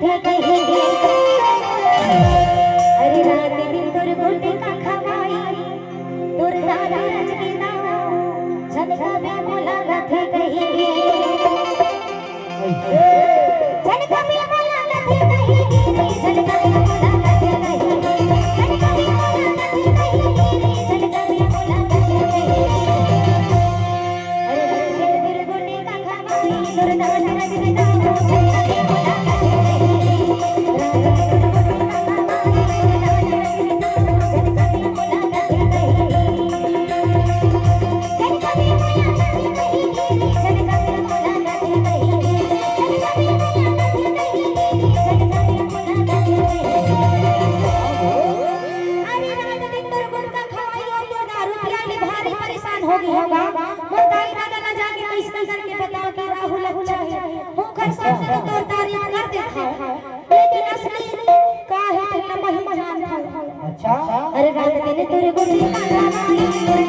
थे कहीं अरे रात दिन तोर गोटे का खवाई तोर दादा रजनी ना झनका में मोला थे कहीं झनका में मोला थे कहीं झनका में मोला थे कहीं झनका में मोला थे कहीं झनका में मोला थे कहीं अरे तोर गोटे का खवाई तोर दादा रजनी ना झनका में मोला होगा मोताई दादा ना जाके कैसे करके बताओ कि राहुल अच्छा है मुखर सामने तो तारीफ करते थे लेकिन असली का है ना महिमान था अच्छा अरे रात दिन तेरे गुरु और